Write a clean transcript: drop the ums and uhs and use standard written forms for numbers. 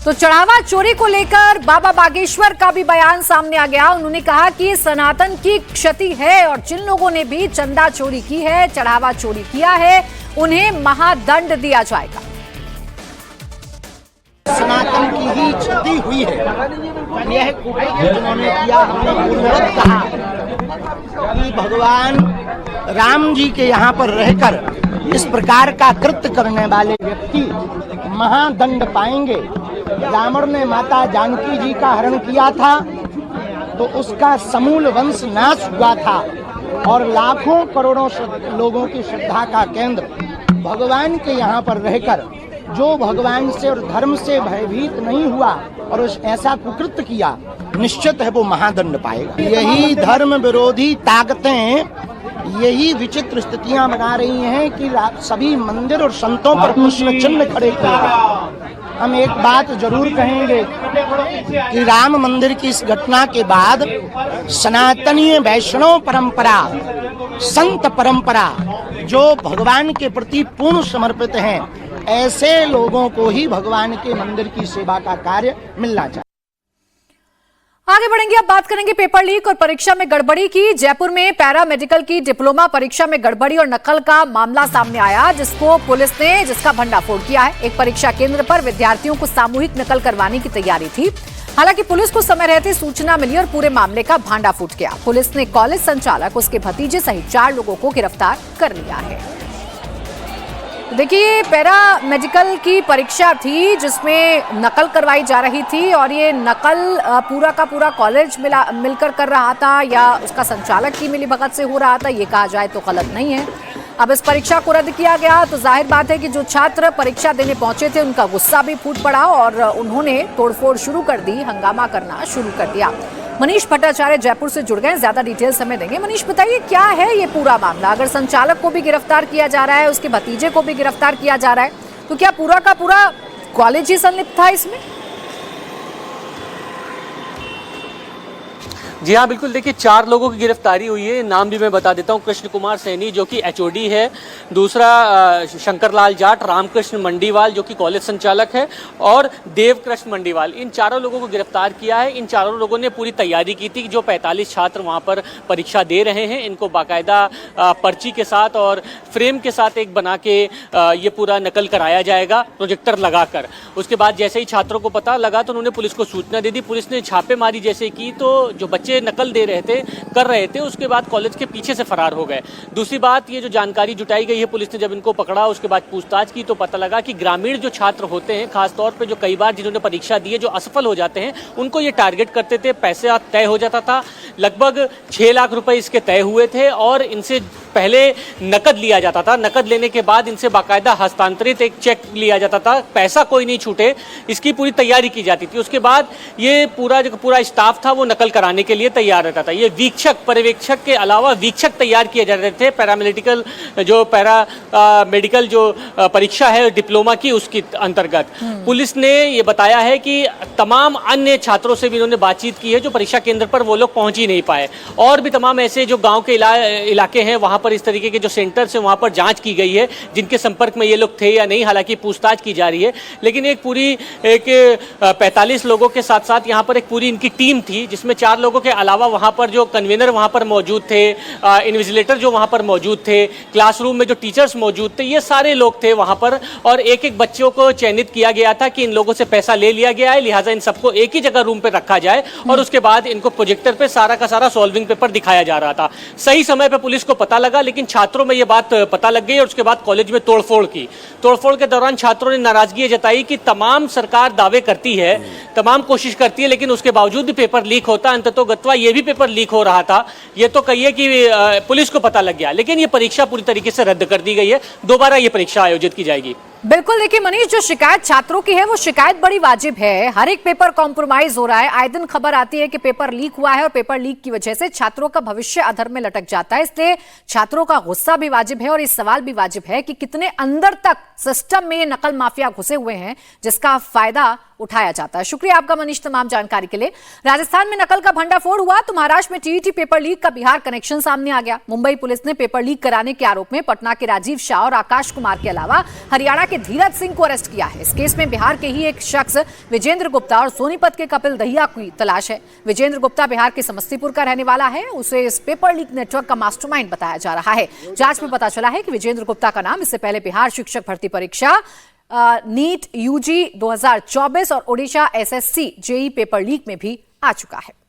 तो चढ़ावा चोरी को लेकर बाबा बागेश्वर का भी बयान सामने आ गया। उन्होंने कहा कि सनातन की क्षति है और जिन लोगों ने भी चंदा चोरी की है, चढ़ावा चोरी किया है, उन्हें महादंड दिया जाएगा। सनातन की ही क्षति हुई है। यह कुकृत्य जिन्होंने किया, हमने पूर्ववत कहा कि भगवान राम जी के यहाँ पर रहकर इस प्रकार का कृत्य करने वाले व्यक्ति महादंड पाएंगे। रावण ने माता जानकी जी का हरण किया था तो उसका समूल वंश नाश हुआ था और लाखों करोड़ों लोगों की श्रद्धा का केंद्र भगवान के यहाँ पर रहकर जो भगवान से और धर्म से भयभीत नहीं हुआ और ऐसा कुकृत्य किया, निश्चित है वो महादंड पाएगा। यही धर्म विरोधी ताकतें यही विचित्र स्थितियां बना रही हैं कि सभी मंदिर और संतों पर प्रश्न चिन्ह खड़े किए गए। हम एक बात जरूर कहेंगे कि राम मंदिर की इस घटना के बाद सनातनीय वैष्णव परंपरा, संत परंपरा जो भगवान के प्रति पूर्ण समर्पित हैं, ऐसे लोगों को ही भगवान के मंदिर की सेवा का कार्य मिलना चाहिए। आगे बढ़ेंगे, अब बात करेंगे पेपर लीक और परीक्षा में गड़बड़ी की। जयपुर में पैरा मेडिकल की डिप्लोमा परीक्षा में गड़बड़ी और नकल का मामला सामने आया, जिसका भंडाफोड़ किया है। एक परीक्षा केंद्र पर विद्यार्थियों को सामूहिक नकल करवाने की तैयारी थी। हालांकि पुलिस को समय रहते सूचना मिली और पूरे मामले का भांडाफोड़ किया। पुलिस ने कॉलेज संचालक, उसके भतीजे सहित 4 लोगों को गिरफ्तार कर लिया है। देखिए, पैरा मेडिकल की परीक्षा थी जिसमें नकल करवाई जा रही थी और ये नकल पूरा का पूरा कॉलेज मिलकर कर रहा था या उसका संचालक की मिलीभगत से हो रहा था, ये कहा जाए तो गलत नहीं है। अब इस परीक्षा को रद्द किया गया तो जाहिर बात है कि जो छात्र परीक्षा देने पहुंचे थे उनका गुस्सा भी फूट पड़ा और उन्होंने तोड़फोड़ शुरू कर दी, हंगामा करना शुरू कर दिया। मनीष भट्टाचार्य जयपुर से जुड़ गए, ज्यादा डिटेल हमें देंगे। मनीष, बताइए क्या है ये पूरा मामला? अगर संचालक को भी गिरफ्तार किया जा रहा है, उसके भतीजे को भी गिरफ्तार किया जा रहा है, तो क्या पूरा का पूरा कॉलेज ही संलिप्त था इसमें? जी हाँ, बिल्कुल। देखिए, 4 लोगों की गिरफ्तारी हुई है। नाम भी मैं बता देता हूँ। कृष्ण कुमार सैनी जो कि HOD है, दूसरा शंकर लाल जाट, रामकृष्ण मंडीवाल जो कि कॉलेज संचालक है और देवकृष्ण मंडीवाल, इन 4 लोगों को गिरफ्तार किया है। इन 4 लोगों ने पूरी तैयारी की थी। जो 45 छात्र वहाँ पर परीक्षा दे रहे हैं, इनको बाकायदा पर्ची के साथ और फ्रेम के साथ एक बना के ये पूरा नकल कराया जाएगा प्रोजेक्टर लगाकर। उसके बाद जैसे ही छात्रों को पता लगा तो उन्होंने पुलिस को सूचना दे दी। पुलिस ने छापेमारी जैसे की तो जो बच्चे नकल कर रहे थे उसके बाद कॉलेज के पीछे से फरार हो गए। दूसरी बात, ये जो जानकारी जुटाई गई है, पुलिस ने जब इनको पकड़ा उसके बाद पूछताछ की तो पता लगा कि ग्रामीण जो छात्र होते हैं, खासतौर पे जो कई बार जिन्होंने परीक्षा दी है, जो असफल हो जाते हैं, उनको ये टारगेट करते थे। पैसे तय हो जाता था, लगभग 6 लाख रुपए इसके तय हुए थे और इनसे पहले नकद लिया जाता था। नकद लेने के बाद इनसे बाकायदा हस्तांतरित एक चेक लिया जाता था, पैसा कोई नहीं छूटे, इसकी पूरी तैयारी की जाती थी। उसके बाद ये पूरा स्टाफ था वो नकल कराने के लिए तैयार रहता था। ये वीक्षक, पर्यवेक्षक के अलावा वीक्षक तैयार किए जाते थे। पैरा मेडिकल जो परीक्षा है डिप्लोमा की, उसके अंतर्गत पुलिस ने ये बताया है कि तमाम अन्य छात्रों से भी इन्होंने बातचीत की है जो परीक्षा केंद्र पर वो लोग पहुंच ही नहीं पाए। और भी तमाम ऐसे जो गाँव के इलाके हैं, वहां पर इस तरीके के जो सेंटर्स हैं वहां पर जांच की गई है जिनके संपर्क में ये लोग थे या नहीं। हालांकि पूछताछ की जा रही है, लेकिन एक 45 लोगों के साथ साथ यहाँ पर एक पूरी इनकी टीम थी जिसमें 4 लोगों के अलावा वहाँ पर जो कन्वीनर वहाँ पर मौजूद थे, इन्विजिलेटर जो वहाँ पर मौजूद थे, क्लासरूम में जो टीचर्स मौजूद थे, ये सारे लोग थे वहाँ पर। और एक एक बच्चों को चयनित किया गया था कि इन लोगों से पैसा ले लिया गया है, लिहाजा इन सबको एक ही जगह रूम पे रखा जाए और उसके बाद इनको प्रोजेक्टर पे सारा का सारा सॉल्विंग पेपर दिखाया जा रहा था। सही समय पर पुलिस को पता लगा, लेकिन छात्रों में ये बात पता लग गई और उसके बाद कॉलेज में तोड़फोड़ की। तोड़फोड़ के दौरान छात्रों ने नाराजगी जताई कि तमाम सरकार दावे करती है, तमाम कोशिश करती है, लेकिन उसके बावजूद भी पेपर लीक होता। अंततोगत्वा ये भी पेपर लीक हो रहा था। ये तो कहिए कि पुलिस को पता लग गया, लेकिन ये परीक्षा पूरी तरीके से रद्द कर दी गई है। दोबारा ये परीक्षा आयोजित की जाएगी। बिल्कुल। देखिए मनीष, जो शिकायत छात्रों की है वो शिकायत बड़ी वाजिब है। हर एक पेपर कॉम्प्रोमाइज हो रहा है। आए दिन खबर आती है कि पेपर लीक हुआ है और पेपर लीक की वजह से छात्रों का भविष्य अधर में लटक जाता है। इसलिए छात्रों का गुस्सा भी वाजिब है और इस सवाल भी वाजिब है कि कितने अंदर तक सिस्टम में नकल माफिया घुसे हुए हैं जिसका फायदा उठाया जाता है। शुक्रिया। शुक्रिया आपका मनीष तमाम जानकारी के लिए। राजस्थान में नकल का भंडाफोड़ हुआ तो महाराष्ट्र में टीईटी पेपर लीक का बिहार कनेक्शन सामने आ गया। मुंबई पुलिस ने पेपर लीक कराने के आरोप में पटना के राजीव शाह और आकाश कुमार के अलावा हरियाणा के धीरज सिंह को अरेस्ट किया है। इस केस में बिहार के ही एक शख्स विजेंद्र गुप्ता और सोनीपत के कपिल दहिया की तलाश है। विजेंद्र गुप्ता बिहार के समस्तीपुर का रहने वाला है। उसे इस पेपर लीक नेटवर्क का मास्टरमाइंड बताया जा रहा है। जांच में पता चला है कि विजेंद्र गुप्ता का नाम इससे पहले बिहार शिक्षक भर्ती परीक्षा नीट यूजी 2024 और Odisha SSC JE paper leak में भी आ चुका है।